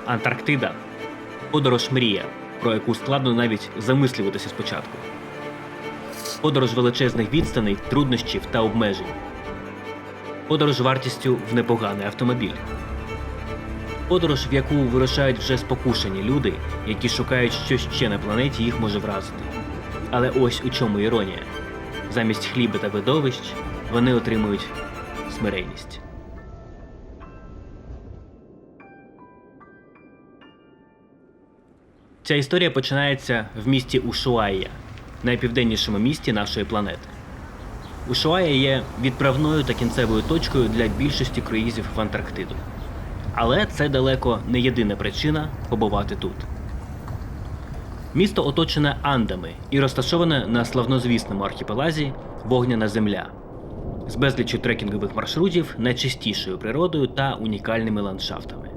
Антарктида – подорож мрія, про яку складно навіть замислюватися спочатку. Подорож величезних відстаней, труднощів та обмежень. Подорож вартістю в непоганий автомобіль. Подорож, в яку вирушають вже спокушені люди, які шукають, що ще на планеті їх може вразити. Але ось у чому іронія. Замість хліба та видовищ вони отримують смиренність. Ця історія починається в місті Ушуаїа, найпівденнішому місті нашої планети. Ушуаїа є відправною та кінцевою точкою для більшості круїзів в Антарктиду. Але це далеко не єдина причина побувати тут. Місто оточене Андами і розташоване на славнозвісному архіпелазі Вогняна Земля з безліччю трекінгових маршрутів, найчистішою природою та унікальними ландшафтами.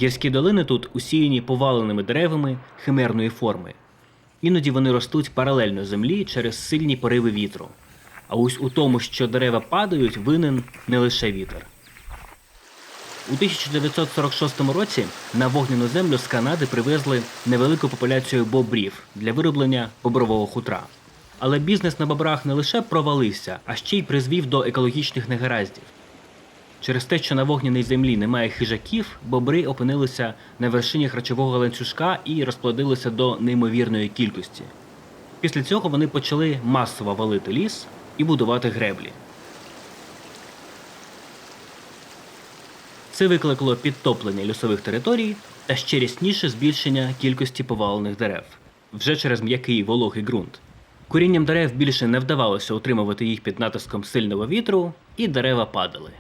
Гірські долини тут усіяні поваленими деревами химерної форми. Іноді вони ростуть паралельно землі через сильні пориви вітру. А ось у тому, що дерева падають, винен не лише вітер. У 1946 році на Вогняну Землю з Канади привезли невелику популяцію бобрів для вироблення бобрового хутра. Але бізнес на бобрах не лише провалився, а ще й призвів до екологічних негараздів. Через те, що на Вогняній Землі немає хижаків, бобри опинилися на вершині харчового ланцюжка і розплодилися до неймовірної кількості. Після цього вони почали масово валити ліс і будувати греблі. Це викликало підтоплення лісових територій та ще різніше збільшення кількості повалених дерев, вже через м'який вологий ґрунт. Корінням дерев більше не вдавалося утримувати їх під натиском сильного вітру, і дерева падали.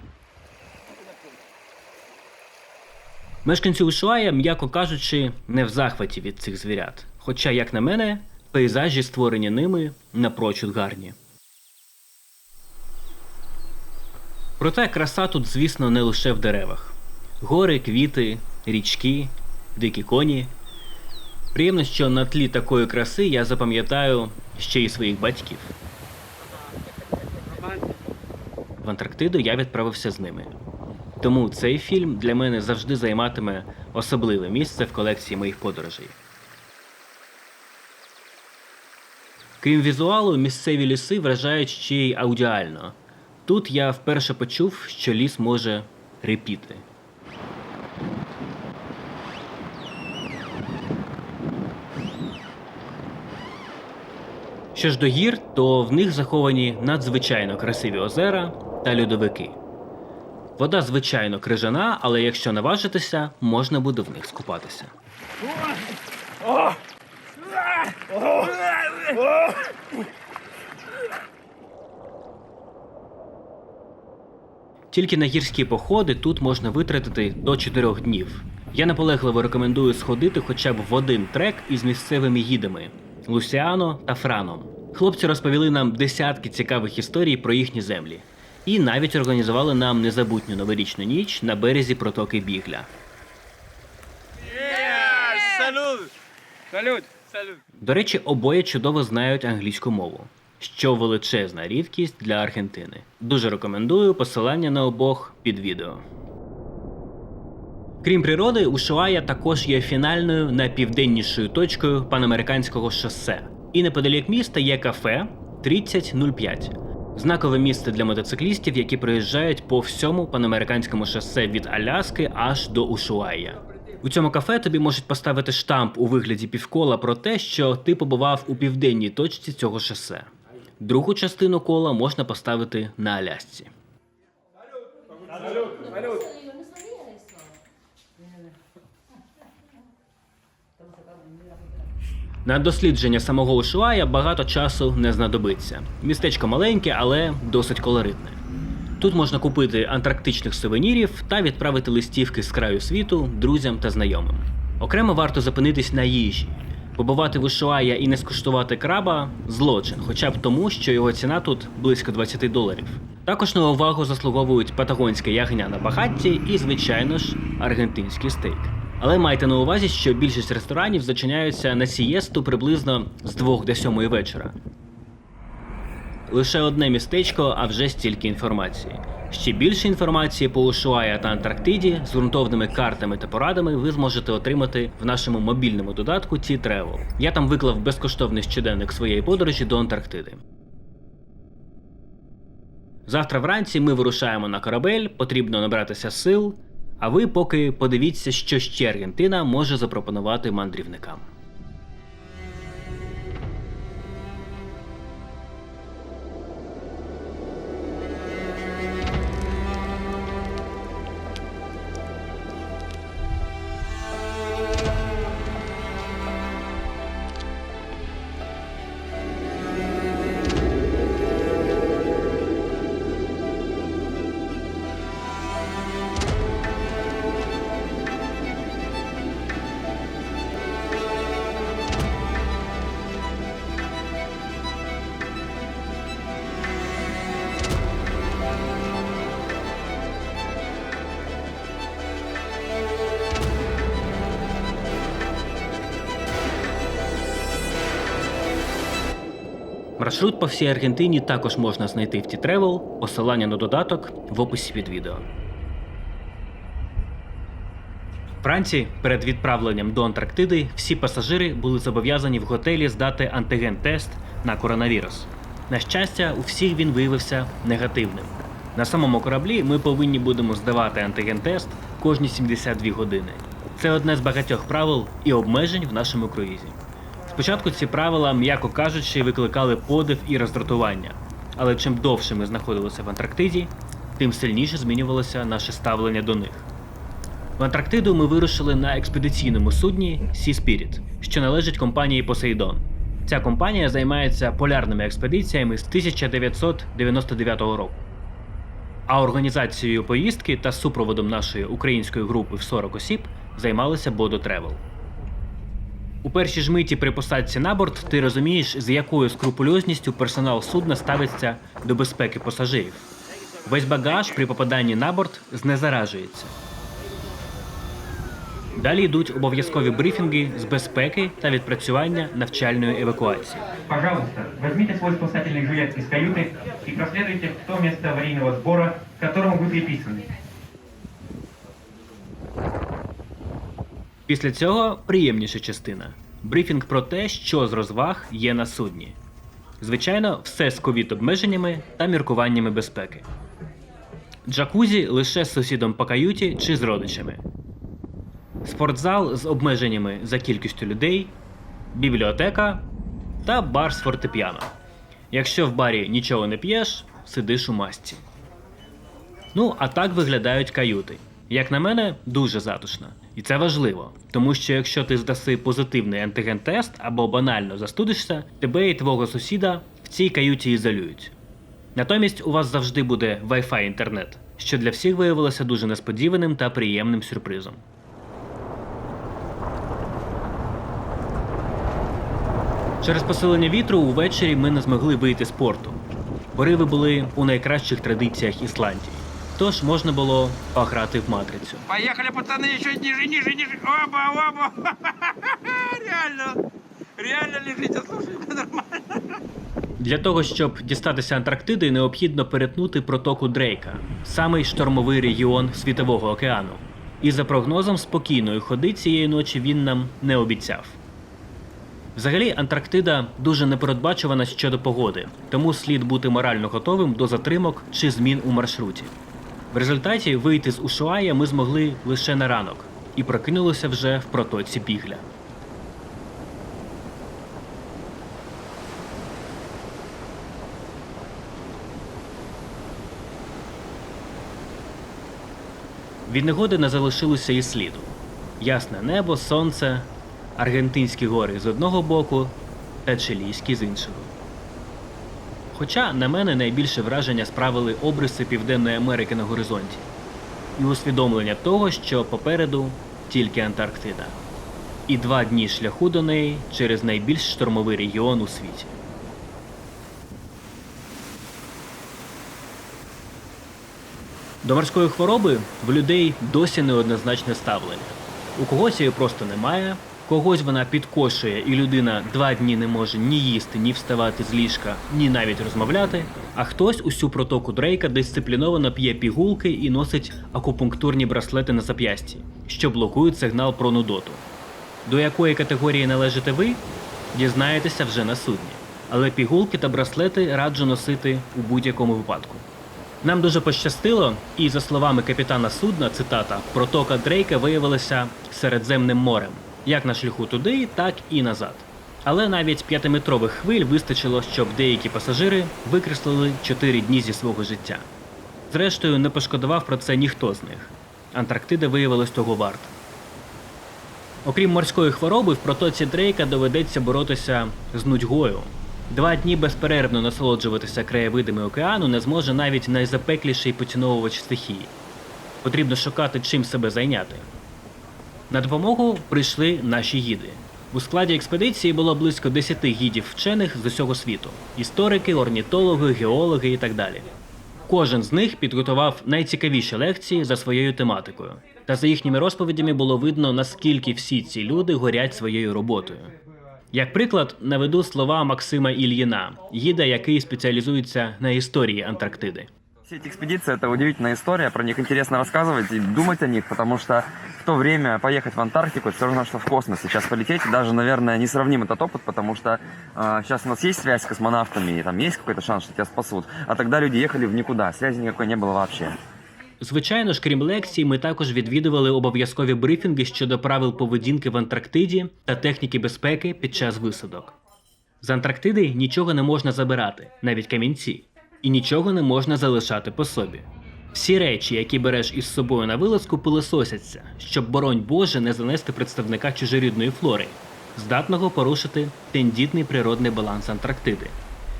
Мешканці Ушуаїа, м'яко кажучи, не в захваті від цих звірят. Хоча, як на мене, пейзажі, створені ними, напрочуд гарні. Проте краса тут, звісно, не лише в деревах. Гори, квіти, річки, дикі коні. Приємно, що на тлі такої краси я запам'ятаю ще й своїх батьків. В Антарктиду я відправився з ними. Тому цей фільм для мене завжди займатиме особливе місце в колекції моїх подорожей. Крім візуалу, місцеві ліси вражають ще й аудіально. Тут я вперше почув, що ліс може репіти. Що ж до гір, то в них заховані надзвичайно красиві озера та льодовики. Вода звичайно крижана, але якщо наважитися, можна буде в них скупатися. Тільки на гірські походи тут можна витратити до 4 днів. Я наполегливо рекомендую сходити хоча б в один трек із місцевими гідами – Лусіано та Франом. Хлопці розповіли нам десятки цікавих історій про їхні землі. І навіть організували нам незабутню новорічну ніч на березі протоки Бігля. До речі, обоє чудово знають англійську мову, що величезна рідкість для Аргентини. Дуже рекомендую посилання на обох під відео. Крім природи, Ушуаїа також є фінальною найпівденнішою точкою панамериканського шосе. І неподалік міста є кафе 3005. Знакове місце для мотоциклістів, які проїжджають по всьому панамериканському шосе від Аляски аж до Ушуаїа. У цьому кафе тобі можуть поставити штамп у вигляді півкола про те, що ти побував у південній точці цього шосе. Другу частину кола можна поставити на Алясці. На дослідження самого Ушуаїа багато часу не знадобиться. Містечко маленьке, але досить колоритне. Тут можна купити антарктичних сувенірів та відправити листівки з краю світу друзям та знайомим. Окремо варто зупинитись на їжі. Побувати в Ушуаїа і не скуштувати краба – злочин, хоча б тому, що його ціна тут близько $20. Також на увагу заслуговують патагонське ягня на багатті і, звичайно ж, аргентинський стейк. Але майте на увазі, що більшість ресторанів зачиняються на сієсту приблизно з 2 до 7 вечора. Лише одне містечко, а вже стільки інформації. Ще більше інформації по Ушуаї та Антарктиді з ґрунтовними картами та порадами ви зможете отримати в нашому мобільному додатку T-Travel. Я там виклав безкоштовний щоденник своєї подорожі до Антарктиди. Завтра вранці ми вирушаємо на корабель, потрібно набратися сил, а ви поки подивіться, що ще Аргентина може запропонувати мандрівникам. Маршрут по всій Аргентині також можна знайти в T-Travel, посилання на додаток в описі під відео. Вранці, перед відправленням до Антарктиди, всі пасажири були зобов'язані в готелі здати антиген-тест на коронавірус. На щастя, у всіх він виявився негативним. На самому кораблі ми повинні будемо здавати антиген-тест кожні 72 години. Це одне з багатьох правил і обмежень в нашому круїзі. Спочатку ці правила, м'яко кажучи, викликали подив і роздратування. Але чим довше ми знаходилися в Антарктиді, тим сильніше змінювалося наше ставлення до них. В Антарктиду ми вирушили на експедиційному судні Sea Spirit, що належить компанії Poseidon. Ця компанія займається полярними експедиціями з 1999 року. А організацією поїздки та супроводом нашої української групи в 40 осіб займалися Bodo Travel. У першій ж миті при посадці на борт ти розумієш, з якою скрупульозністю персонал судна ставиться до безпеки пасажирів. Весь багаж при попаданні на борт знезаражується. Далі йдуть обов'язкові брифінги з безпеки та відпрацювання навчальної евакуації. Пожалуйста, возьмите свой спасательный жилет из каюты и проследуйте в то место аварийного сбора, к которому вы приписаны. Після цього приємніша частина – брифінг про те, що з розваг є на судні. Звичайно, все з ковід-обмеженнями та міркуваннями безпеки. Джакузі лише з сусідом по каюті чи з родичами. Спортзал з обмеженнями за кількістю людей, бібліотека та бар з фортепіано. Якщо в барі нічого не п'єш, сидиш у масці. Ну, а так виглядають каюти. Як на мене, дуже затишно. І це важливо, тому що якщо ти здаси позитивний антиген-тест або банально застудишся, тебе і твого сусіда в цій каюті ізолюють. Натомість у вас завжди буде Wi-Fi інтернет, що для всіх виявилося дуже несподіваним та приємним сюрпризом. Через посилення вітру увечері ми не змогли вийти з порту. Пориви були у найкращих традиціях Ісландії. Тож можна було пограти в матрицю. Поехали, пацаны, еще ниже. Оба. Реально лежите, слушайте, нормально. Для того, щоб дістатися Антарктиди, необхідно перетнути протоку Дрейка, самий штормовий регіон Світового океану. І за прогнозом спокійної ходи цієї ночі він нам не обіцяв. Взагалі, Антарктида дуже непередбачувана щодо погоди, тому слід бути морально готовим до затримок чи змін у маршруті. В результаті вийти з Ушуаї ми змогли лише на ранок і прокинулися вже в протоці Пігля. Від негоди не залишилося і сліду. Ясне небо, сонце, аргентинські гори з одного боку та чилійські з іншого. Хоча на мене найбільше враження справили обриси Південної Америки на горизонті і усвідомлення того, що попереду тільки Антарктида. І 2 дні шляху до неї через найбільш штормовий регіон у світі. До морської хвороби в людей досі неоднозначне ставлення. У когось її просто немає, Когось вона підкошує, і людина 2 дні не може ні їсти, ні вставати з ліжка, ні навіть розмовляти, а хтось усю протоку Дрейка дисципліновано п'є пігулки і носить акупунктурні браслети на зап'ясті, що блокують сигнал про нудоту. До якої категорії належите ви, дізнаєтеся вже на судні. Але пігулки та браслети раджу носити у будь-якому випадку. Нам дуже пощастило, і за словами капітана судна, цитата, протока Дрейка виявилася Середземним морем, як на шляху туди, так і назад. Але навіть 5-метрових хвиль вистачило, щоб деякі пасажири викреслили 4 дні зі свого життя. Зрештою, не пошкодував про це ніхто з них. Антарктида виявилась того варта. Окрім морської хвороби, в протоці Дрейка доведеться боротися з нудьгою. 2 дні безперервно насолоджуватися краєвидами океану не зможе навіть найзапекліший поціновувач стихії. Потрібно шукати, чим себе зайняти. На допомогу прийшли наші гіди. У складі експедиції було близько 10 гідів-вчених з усього світу – історики, орнітологи, геологи і так далі. Кожен з них підготував найцікавіші лекції за своєю тематикою. Та за їхніми розповідями було видно, наскільки всі ці люди горять своєю роботою. Як приклад, наведу слова Максима Ільїна, гіда, який спеціалізується на історії Антарктиди. Все эти экспедиции – это удивительная история, про них интересно рассказывать и думать о них, потому что в то время поехать в Антарктику – это все равно, что в космос. Сейчас полететь, даже, наверное, не сравним этот опыт, потому что сейчас у нас есть связь с космонавтами, и там есть какой-то шанс, что тебя спасут. А тогда люди ехали в никуда, связи никакой не было вообще. Звичайно ж, крім лекцій, ми також відвідували обов'язкові брифінги щодо правил поведінки в Антарктиді та техніки безпеки під час висадок. З Антарктиди нічого не можна забирати, навіть камінці. І нічого не можна залишати по собі. Всі речі, які береш із собою на вилазку, пилососяться, щоб, боронь Боже, не занести представника чужорідної флори, здатного порушити тендітний природний баланс Антарктиди.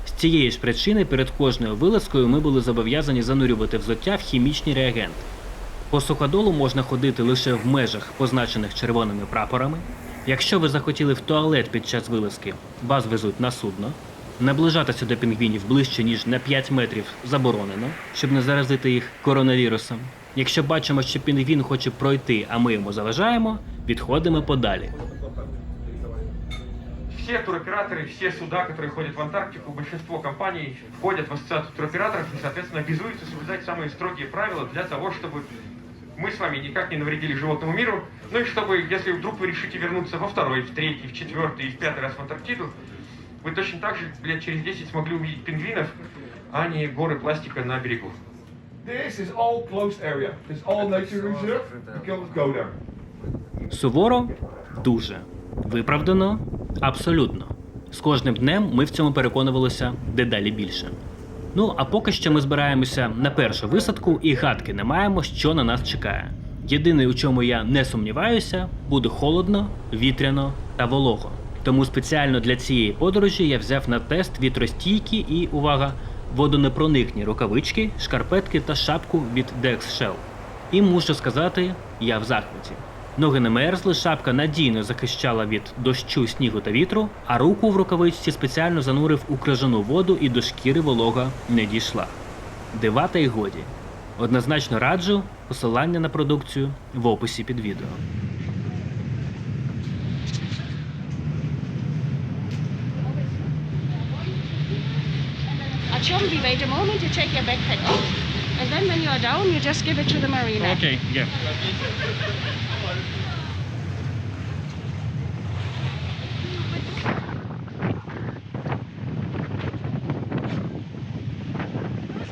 З цієї ж причини перед кожною вилазкою ми були зобов'язані занурювати взуття в хімічні реагенти. По суходолу можна ходити лише в межах, позначених червоними прапорами. Якщо ви захотіли в туалет під час вилазки, вас везуть на судно. Наближатися до пінгвінів ближче, ніж на 5 метрів заборонено, щоб не заразити їх коронавірусом. Якщо бачимо, що пінгвін хоче пройти, а ми йому заважаємо, відходимо подалі. Все туроператоры, все суда, которые ходят в Антарктику, большинство компаний входят в ассоциацию туроператоров и, соответственно, обязуются соблюдать самые строгие правила для того, чтобы мы с вами никак не навредили животному миру, ну и чтобы, если вдруг вы решите вернуться во 2-й, в 3-й, в 4-й и в 5-й раз в Антарктиду, вы точно так же лет через 10 смогли увидеть пингвинов, а не горы пластика на берегу. This is all closed area. This is all nature reserve. You can't go there. Суворо? Дуже. Виправдано? Абсолютно. З кожним днем ми в цьому переконувалися дедалі більше. Ну, а поки що ми збираємося на першу висадку і гадки не маємо, що на нас чекає. Єдине, у чому я не сумніваюся, буде холодно, вітряно та волого. Тому спеціально для цієї подорожі я взяв на тест вітростійкі і, увага, водонепроникні рукавички, шкарпетки та шапку від Dex Shell. І мушу сказати, я в захваті. Ноги не мерзли, шапка надійно захищала від дощу, снігу та вітру, а руку в рукавичці спеціально занурив у крижану воду і до шкіри волога не дійшла. Дива та й годі. Однозначно раджу, посилання на продукцію в описі під відео. At Chum, we wait a moment, you take your backpack off, and then when you are down, you just give it to the marina. Окей, є.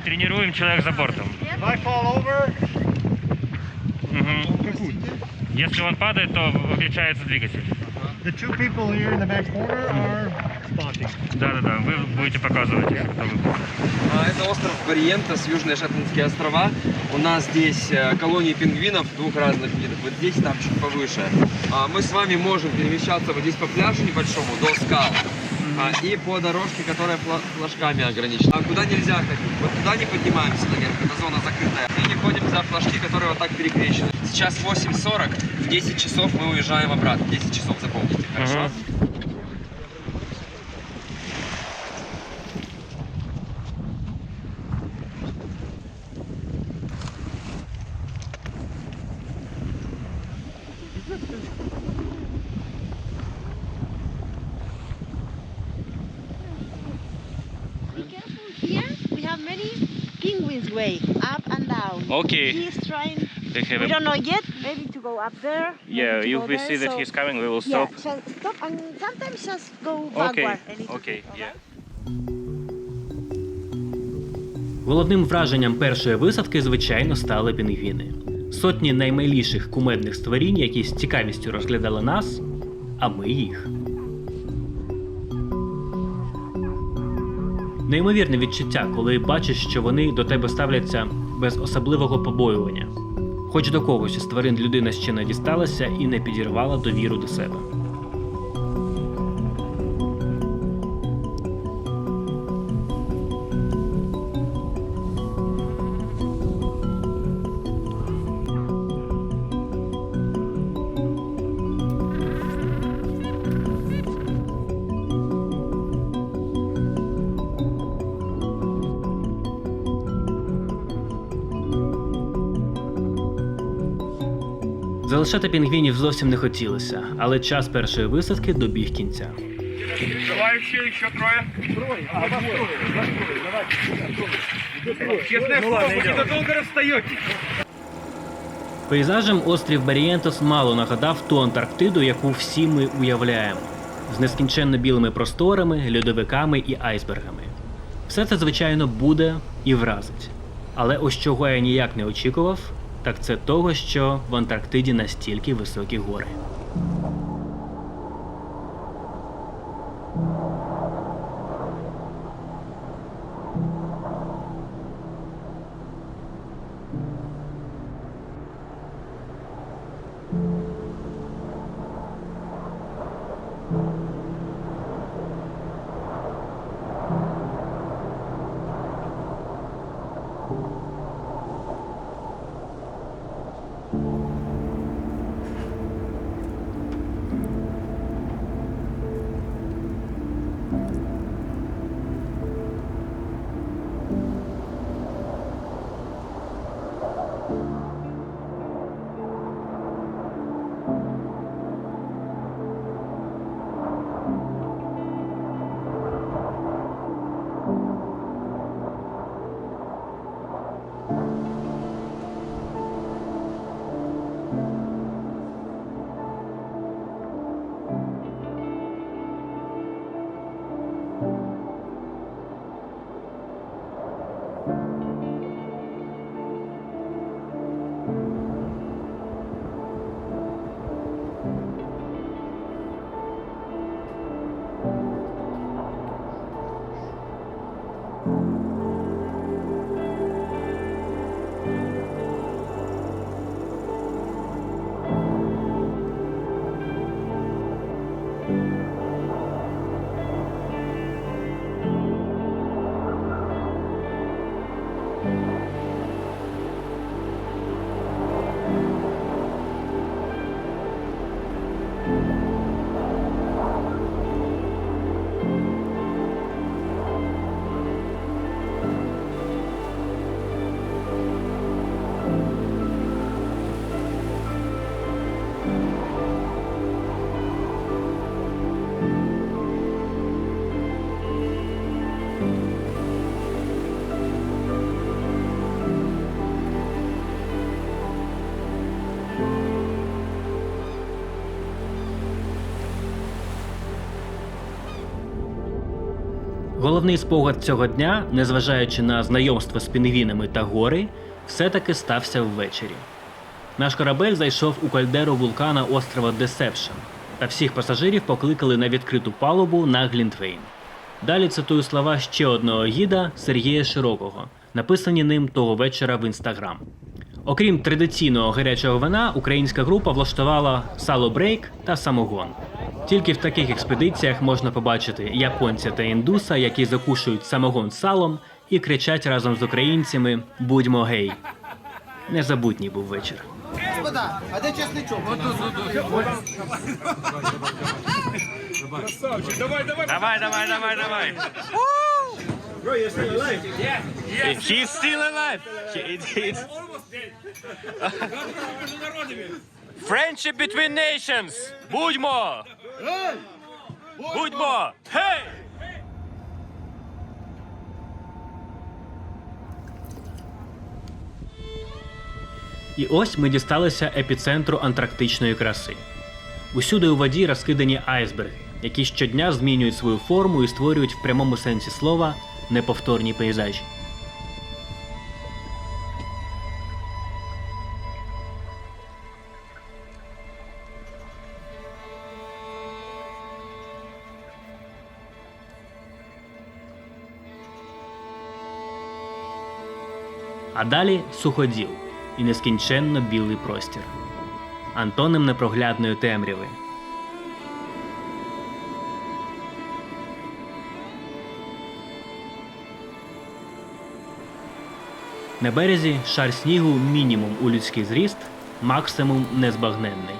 Тренируем человек за бортом. If I fall over, Если он падает, то выключается двигатель. the 2 people here in the back corner are spotting. Да-да-да, вы будете показывать, если кто выпал. Это остров Бариентос, Южные Шетландские острова. У нас здесь колонии пингвинов 2 разных видов. Вот здесь, там чуть повыше. Мы с вами можем перемещаться вот здесь по пляжу небольшому до скал. И по дорожке, которая флажками ограничена. А куда нельзя ходить? Вот туда не поднимаемся наверх, это зона закрытая. И не ходим за флажки, которые вот так перекрещены. Сейчас 8:40, в 10 часов мы уезжаем обратно. 10 часов запомните, хорошо? many penguins way up and down. Okay. He's trying. They have We a... don't know yet. Maybe to go up there. Yeah, maybe to if go we there, see that so- he's coming, we will stop. Yeah, just stop and sometimes just go Okay. backward. a little Okay. bit, Yeah. Головним враженням першої висадки, звичайно, стали пінгвіни. Сотні наймиліших кумедних створінь, які з цікавістю розглядали нас, а ми їх. Неймовірне відчуття, коли бачиш, що вони до тебе ставляться без особливого побоювання. Хоч до когось із тварин людина ще не дісталася і не підірвала довіру до себе. Залишати пінгвінів зовсім не хотілося, але час першої висадки добіг кінця. Желающие еще трое? Честное слово, вы недолго расстаетесь. Пейзажем острів Барієнтос мало нагадав ту Антарктиду, яку всі ми уявляємо. З нескінченно білими просторами, льодовиками і айсбергами. Все це, звичайно, буде і вразить. Але ось чого я ніяк не очікував, так це того, що в Антарктиді настільки високі гори. Головний спогад цього дня, незважаючи на знайомство з пінгвінами та гори, все-таки стався ввечері. Наш корабель зайшов у кальдеру вулкана острова Десепшн, та всіх пасажирів покликали на відкриту палубу на Глінтвейн. Далі цитую слова ще одного гіда Сергія Широкого, написані ним того вечора в Інстаграм. Окрім традиційного гарячого вина, українська група влаштувала сало-брейк та самогон. Тільки в таких експедиціях можна побачити японця та індуса, які закушують самогон салом і кричать разом з українцями «Будьмо гей». Незабутній був вечір. Господа, а де чесничок? Давай. He's still alive. Friendship between nations. Будьмо. Будьмо. Hey! І ось ми дісталися епіцентру антарктичної краси. Усюди у воді розкидані айсберги, які щодня змінюють свою форму і створюють в прямому сенсі слова неповторні пейзажі. А далі суходіл і нескінченно білий простір. Антоним непроглядної темряви. На березі шар снігу мінімум у людський зріст, максимум незбагненний.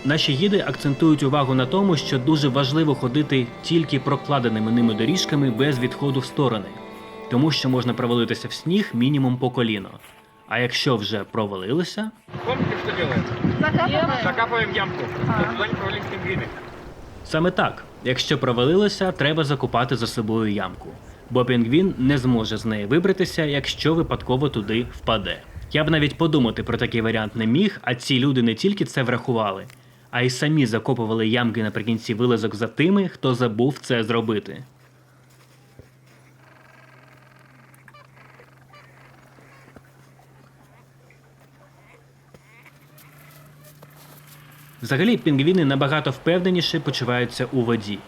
Наші гіди акцентують увагу на тому, що дуже важливо ходити тільки прокладеними ними доріжками без відходу в сторони, тому що можна провалитися в сніг мінімум по коліно. А якщо вже провалилися, Помните, что делаем? Закапываем ямку, чтобы туда не провалились пингвины. саме так, якщо провалилися, треба закопати за собою ямку, бо пінгвін не зможе з неї вибратися, якщо випадково туди впаде. Я б навіть подумати про такий варіант не міг, а ці люди не тільки це врахували, а й самі закопували ямки наприкінці вилазок за тими, хто забув це зробити. Взагалі, пінгвіни набагато впевненіше почуваються у воді.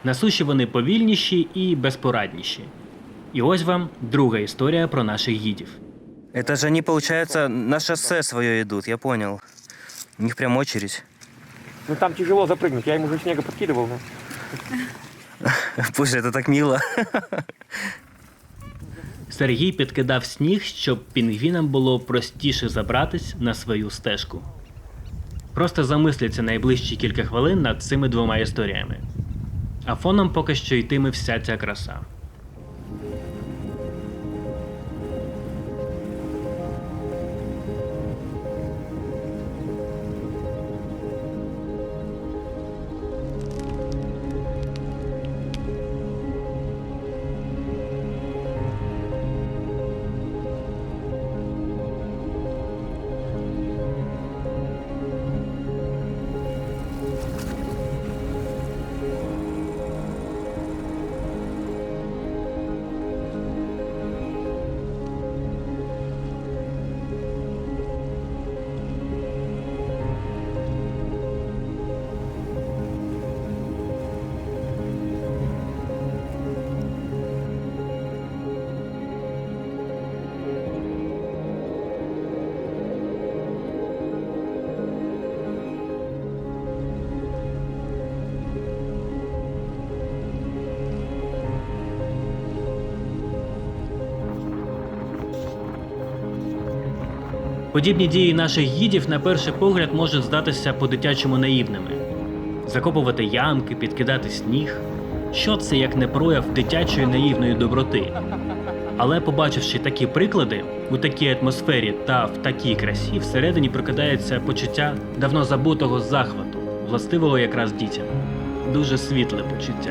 На суші вони повільніші і безпорадніші. І ось вам друга історія про наших гідів. Это же они, получается, на шоссе свое идут, я понял. У них прям очередь. Ну там тяжело запрыгнуть, я ему уже снега подкидывал. Но... Боже, это так мило. Сергій підкидав сніг, щоб пінгвінам було простіше забратись на свою стежку. Просто замисляться найближчі кілька хвилин над цими двома історіями. А фоном поки що йтиме вся ця краса. Подібні дії наших гідів на перший погляд можуть здатися по-дитячому наївними. Закопувати ямки, підкидати сніг. Що це як не прояв дитячої наївної доброти? Але побачивши такі приклади, у такій атмосфері та в такій красі, всередині прокидається почуття давно забутого захвату, властивого якраз дітям. Дуже світле почуття.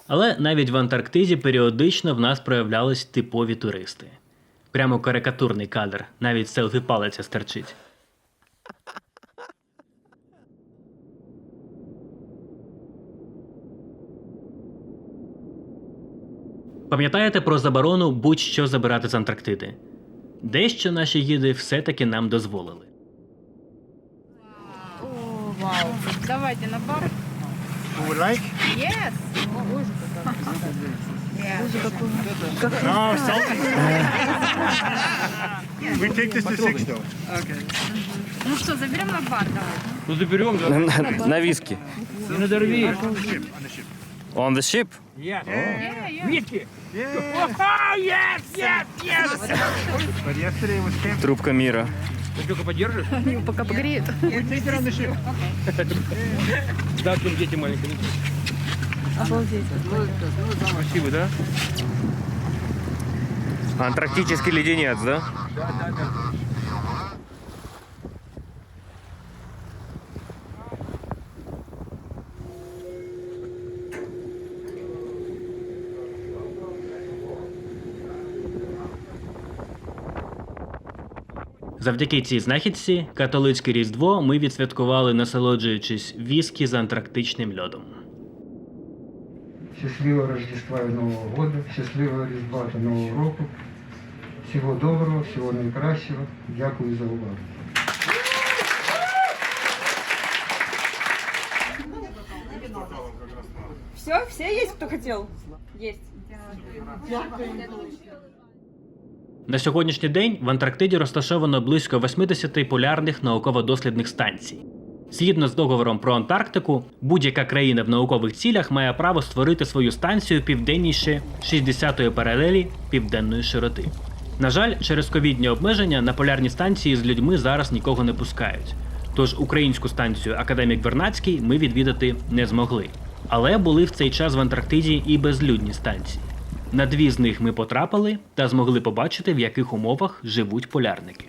Але навіть в Антарктиді періодично в нас проявлялись типові туристи. Прямо карикатурний кадр, навіть селфі-палиця стерчить. Пам'ятаєте про заборону будь-що забирати з Антарктиди? Дещо наші гіди все-таки нам дозволили. Вау. Давайте на бар. You would like? Yes. No, salty. We take this to 6 though. Ну что, заберем на бар, давай. Ну заберем, да. На виски. Не надорви. On the ship? Yeah. But yesterday was camp. Трубка мира. Ты только поддержишь? Пока погреет. Да, тут дети маленькие. Обалдеть. Красивый, да? Антарктический леденец, да? Завдяки цій знахідці католицьке Різдво ми відсвяткували, насолоджуючись віскі з антарктичним льодом. Счастливого Рождества и Нового года, счастливого Різдва та Нового року. Всього доброго, всього найкращого. Дякую за увагу. Все есть, кто хотел? Есть. На сьогоднішній день в Антарктиді розташовано близько 80 полярних науково-дослідних станцій. Згідно з договором про Антарктику, будь-яка країна в наукових цілях має право створити свою станцію південніше 60-ї паралелі південної широти. На жаль, через ковідні обмеження на полярні станції з людьми зараз нікого не пускають. Тож українську станцію «Академік Вернадський» ми відвідати не змогли. Але були в цей час в Антарктиді і безлюдні станції. На 2 з них ми потрапили та змогли побачити, в яких умовах живуть полярники.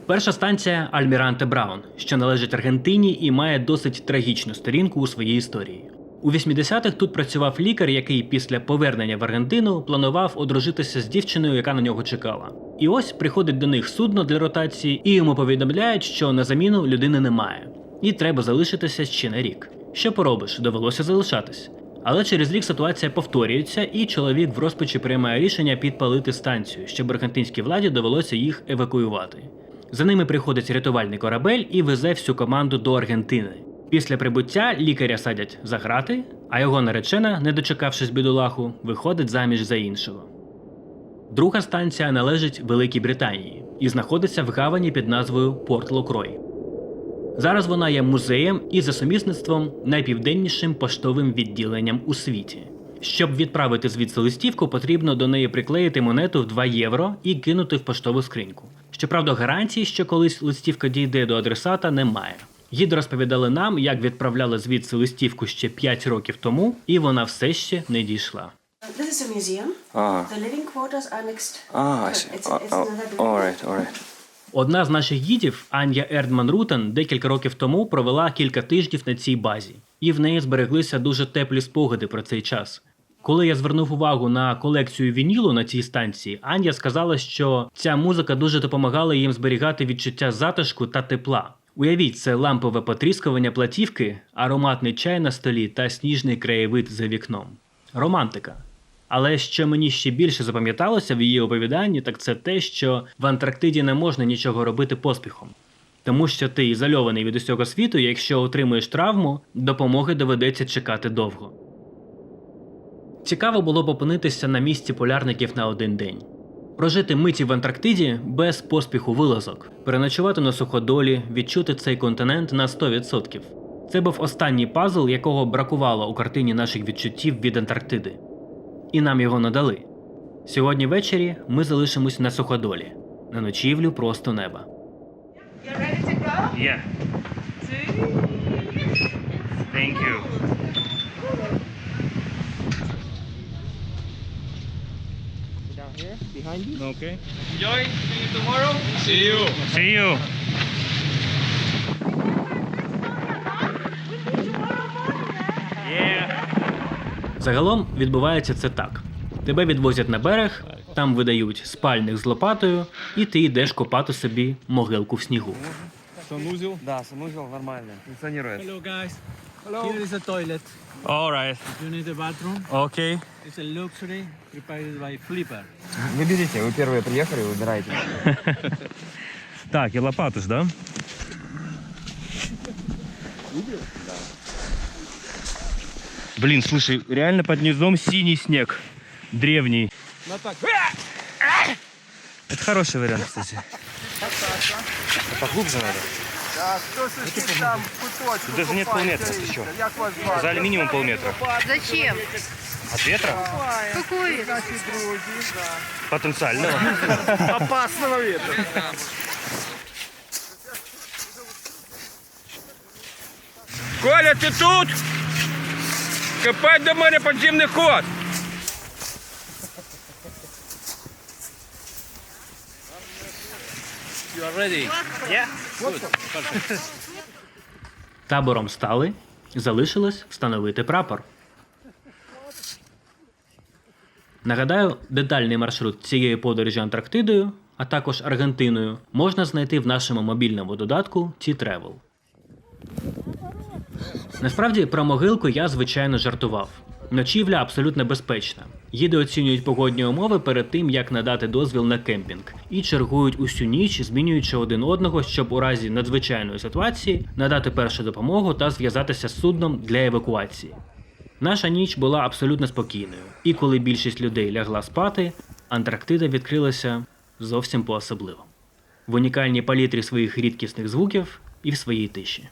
Перша станція Альміранте Браун, що належить Аргентині і має досить трагічну сторінку у своїй історії. У 80-х тут працював лікар, який після повернення в Аргентину планував одружитися з дівчиною, яка на нього чекала. І ось приходить до них судно для ротації, і йому повідомляють, що на заміну людини немає. І треба залишитися ще на рік. Що поробиш, довелося залишатись. Але через рік ситуація повторюється, і чоловік в розпачі приймає рішення підпалити станцію, щоб аргентинській владі довелося їх евакуювати. За ними приходить рятувальний корабель і везе всю команду до Аргентини. Після прибуття лікаря садять за грати, а його наречена, не дочекавшись бідолаху, виходить заміж за іншого. Друга станція належить Великій Британії і знаходиться в гавані під назвою Порт Локрой. Зараз вона є музеєм і за сумісництвом найпівденнішим поштовим відділенням у світі. Щоб відправити звідси листівку, потрібно до неї приклеїти монету в 2 євро і кинути в поштову скриньку. Щоправда, гарантії, що колись листівка дійде до адресата, немає. Гіди розповідали нам, як відправляли звідси листівку ще 5 років тому, і вона все ще не дійшла. This is a museum. Ah. The living quarters are next. I see. It's another building. All right. Одна з наших гідів, Аня Ердман Рутен, декілька років тому провела кілька тижнів на цій базі. І в неї збереглися дуже теплі спогади про цей час. Коли я звернув увагу на колекцію вінілу на цій станції, Аня сказала, що ця музика дуже допомагала їм зберігати відчуття затишку та тепла. Уявіть, це лампове потріскування платівки, ароматний чай на столі та сніжний краєвид за вікном. Романтика. Але що мені ще більше запам'яталося в її оповіданні, так це те, що в Антарктиді не можна нічого робити поспіхом. Тому що ти ізольований від усього світу, і якщо отримуєш травму, допомоги доведеться чекати довго. Цікаво було б опинитися на місці полярників на 1 день. Прожити миті в Антарктиді без поспіху вилазок, переночувати на суходолі, відчути цей континент на 100%. Це був останній пазл, якого бракувало у картині наших відчуттів від Антарктиди. І нам його надали. Сьогодні ввечері ми залишимось на суходолі. На ночівлю просто неба. Yeah. Thank you. Down here, behind you. Okay. Enjoy. See you tomorrow. See you. See you. Yeah. Загалом відбувається це так. Тебе відвозять на берег, там видають спальник з лопатою, і ти йдеш копати собі могилку в снігу. Санузел? Да, санузел нормально. Функционирует. Hello, guys. Hello. Here is a toilet. All right. You need a bathroom. Okay. It's a luxury prepared by Flipper. Выберите, вы первые приехали, выбирайте. Так, и лопату ж, да? Блин, слушай, реально под низом синий снег. Древний. Это хороший вариант, кстати. Поглубже надо. Тут даже нет полметра еще. Сказали минимум полметра. Зачем? От ветра? Какой? Потенциального. Опасного ветра. Коля, ты тут? Копать до моря подземный ход. You are ready? Yeah? Good. Табором стали, залишилось встановити прапор. Нагадаю, детальний маршрут цієї подорожі Антарктидою, а також Аргентиною, можна знайти в нашому мобільному додатку T-Travel. Насправді, про могилку я, звичайно, жартував. Ночівля абсолютно безпечна. Гіди оцінюють погодні умови перед тим, як надати дозвіл на кемпінг, і чергують усю ніч, змінюючи один одного, щоб у разі надзвичайної ситуації надати першу допомогу та зв'язатися з судном для евакуації. Наша ніч була абсолютно спокійною, і коли більшість людей лягла спати, Антарктида відкрилася зовсім по-особливо. В унікальній палітрі своїх рідкісних звуків і в своїй тиші.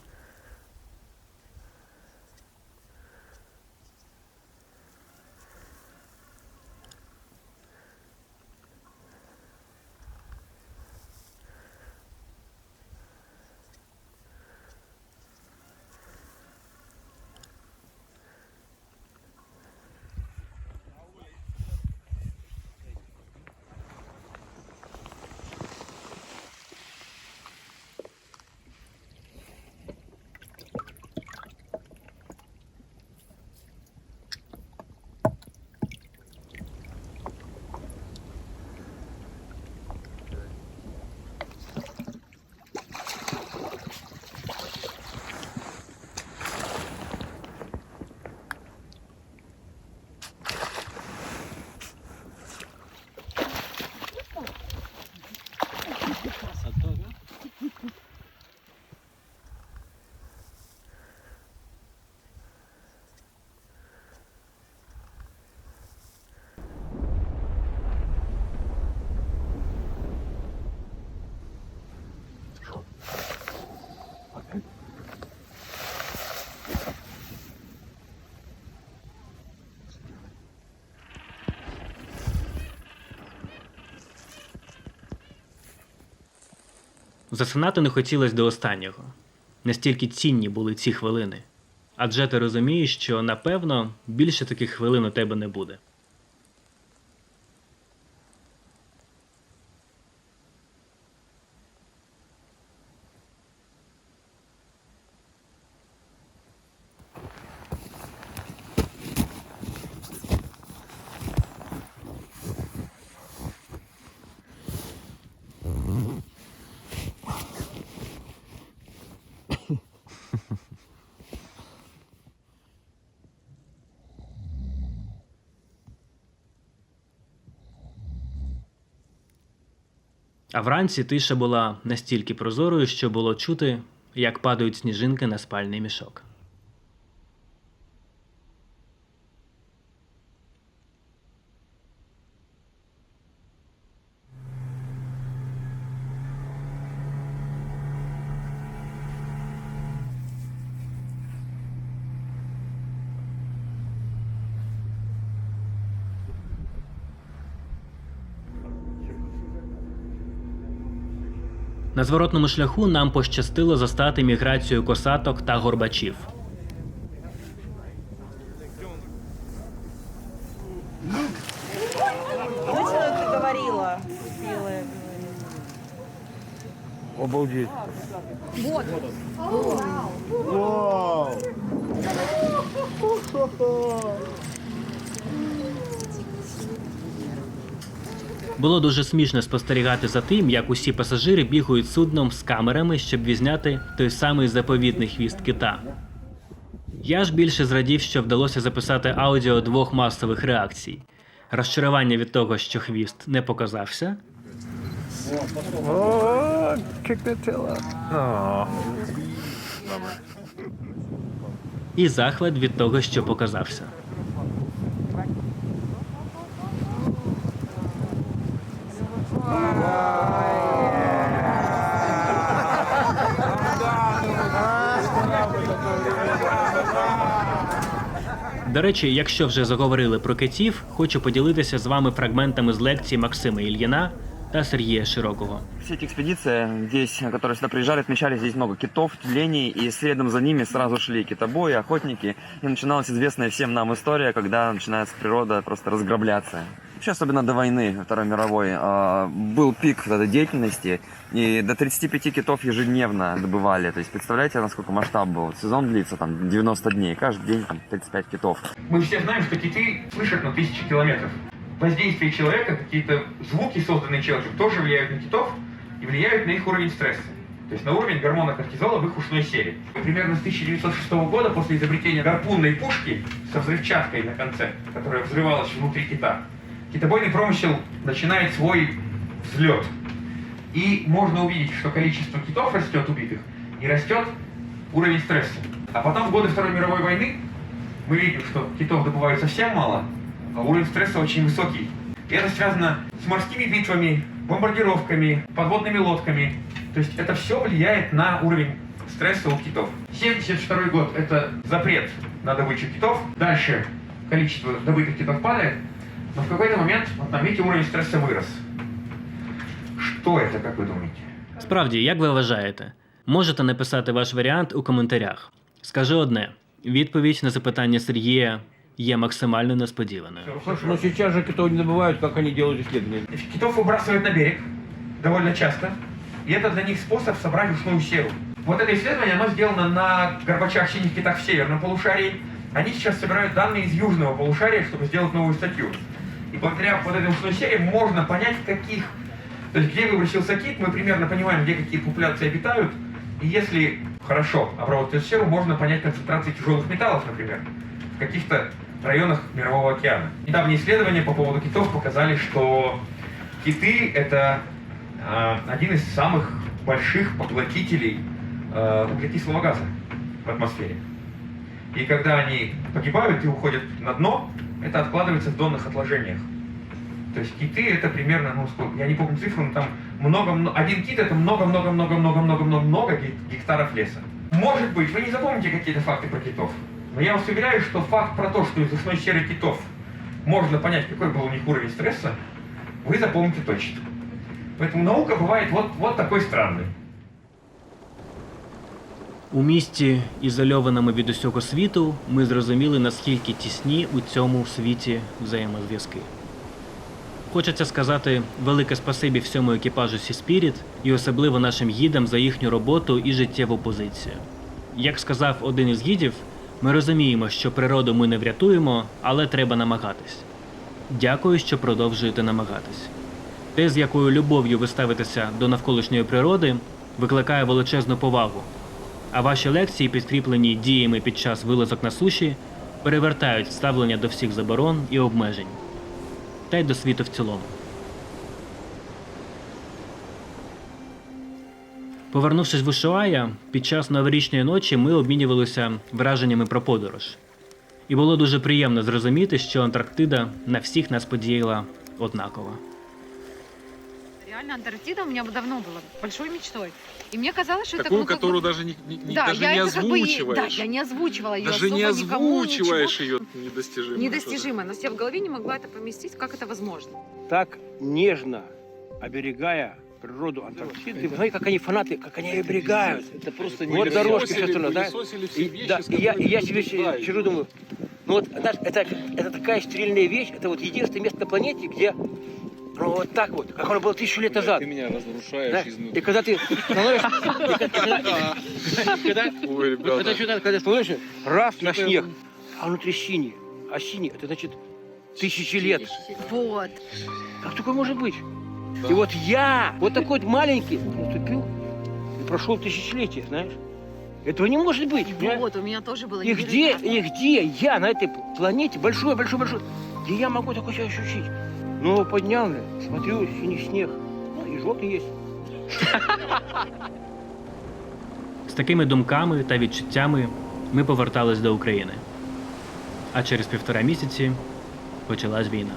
Засинати не хотілося до останнього. Настільки цінні були ці хвилини. Адже ти розумієш, що, напевно, більше таких хвилин у тебе не буде. А вранці тиша була настільки прозорою, що було чути, як падають сніжинки на спальний мішок. На зворотному шляху нам пощастило застати міграцію косаток та горбачів. Точно ты говорила? Белая. Обалдеть. Було дуже смішно спостерігати за тим, як усі пасажири бігають судном з камерами, щоб відзняти той самий заповітний хвіст кита. Я ж більше зрадів, що вдалося записати аудіо двох масових реакцій. Розчарування від того, що хвіст не показався, і захват від того, що показався. До речі, якщо вже заговорили про китів, хочу поділитися з вами фрагментами з лекції Максима Ільїна та Сергія Широкого. Все эти экспедиции, здесь, которые сюда приезжали, отмечали здесь много китов, тюленей, и следом за ними сразу шли китобои, охотники. И начиналась известная всем нам история, когда начинается природа просто разграбляться. Вообще, особенно до войны Второй мировой, был пик этой деятельности, и до 35 китов ежедневно добывали. То есть, представляете, насколько масштаб был? Сезон длится там 90 дней, каждый день там 35 китов. Мы все знаем, что киты слышат на 1000 километров. Воздействие человека, какие-то звуки, созданные человеком, тоже влияют на китов и влияют на их уровень стресса. То есть на уровень гормона кортизола в их ушной сере. Примерно с 1906 года, после изобретения гарпунной пушки со взрывчаткой на конце, которая взрывалась внутри кита, китобойный промысел начинает свой взлет. И можно увидеть, что количество китов растет убитых и растет уровень стресса. А потом в годы Второй мировой войны мы видим, что китов добывают совсем мало, а уровень стресса очень высокий. И это связано с морскими битвами, бомбардировками, подводными лодками. То есть это все влияет на уровень стресса у китов. 1972 год – это запрет на добычу китов. Дальше количество добытых китов падает, но в какой-то момент, вот там видите, уровень стресса вырос. Что это, как вы думаете? Справді, як ви вважаєте? Можете написати ваш варіант у коментарях. Скажу одне. Відповідь на запитання Сергія є максимально несподіваною. Слушай, ну сейчас же китов не добывают, как они делают исследования. Китов выбрасывают на берег довольно часто, и это для них способ собрать ушную серу. Вот это исследование, оно сделано на горбачах синих китах в северном полушарии. Они сейчас собирают данные из южного полушария, чтобы сделать новую статью. И благодаря вот этой ушной серии можно понять, каких... То есть где выбросился кит, мы примерно понимаем, где какие популяции обитают. И если хорошо обработать эту серу, можно понять концентрации тяжелых металлов, например, в каких-то районах Мирового океана. Недавние исследования по поводу китов показали, что киты – это один из самых больших поглотителей углекислого газа в атмосфере. И когда они погибают и уходят на дно, это откладывается в донных отложениях. То есть киты это примерно, ну сколько, я не помню цифру, но там один кит это много гектаров леса. Может быть, вы не запомните какие-то факты про китов, но я вас уверяю, что факт про то, что из ушной серы китов можно понять, какой был у них уровень стресса, вы запомните точно. Поэтому наука бывает вот такой странной. У місті, ізольованому від усього світу, ми зрозуміли, наскільки тісні у цьому світі взаємозв'язки. Хочеться сказати велике спасибі всьому екіпажу Sea-Spirit і особливо нашим гідам за їхню роботу і життєву позицію. Як сказав один із гідів, ми розуміємо, що природу ми не врятуємо, але треба намагатись. Дякую, що продовжуєте намагатись. Те, з якою любов'ю ви ставитеся до навколишньої природи, викликає величезну повагу. А ваші лекції, підкріплені діями під час вилазок на суші, перевертають ставлення до всіх заборон і обмежень. Та й до світу в цілому. Повернувшись в Ушуая, під час новорічної ночі ми обмінювалися враженнями про подорож. І було дуже приємно зрозуміти, що Антарктида на всіх нас подіяла однаково. Реально, Антарктида у меня давно была большой мечтой. И мне казалось, что такую, это... которую даже не озвучиваешь. Да, я не озвучивала ее. Даже не озвучиваешь ее. Недостижимо. Недостижимо. Но я в голове не могла это поместить. Как это возможно? Так нежно оберегая природу Антарктиды, знаете, как они фанаты, как они оберегают. Это просто не вот дорожки все стороны, да? И я себе сижу, думаю, ну вот, знаешь, это такая стерильная вещь, это вот единственное место на планете, где ну вот так вот, как оно было 1000 лет назад. Ты меня разрушаешь Да? изнутри. И когда ты становишься, когда становишься раз на снег, а внутри синий, а синий это значит 1000 лет. Вот. Как такое может быть? И вот я, вот такой вот маленький, наступил и прошел тысячелетие, знаешь? Этого не может быть. Вот, у меня тоже было. И где я на этой планете, большой, где я могу такое себя ощутить? Ну, поднял, смотрю, синий снег, и желтый есть. З такими думками та відчуттями ми повертались до України. А через 1,5 місяці почалась війна.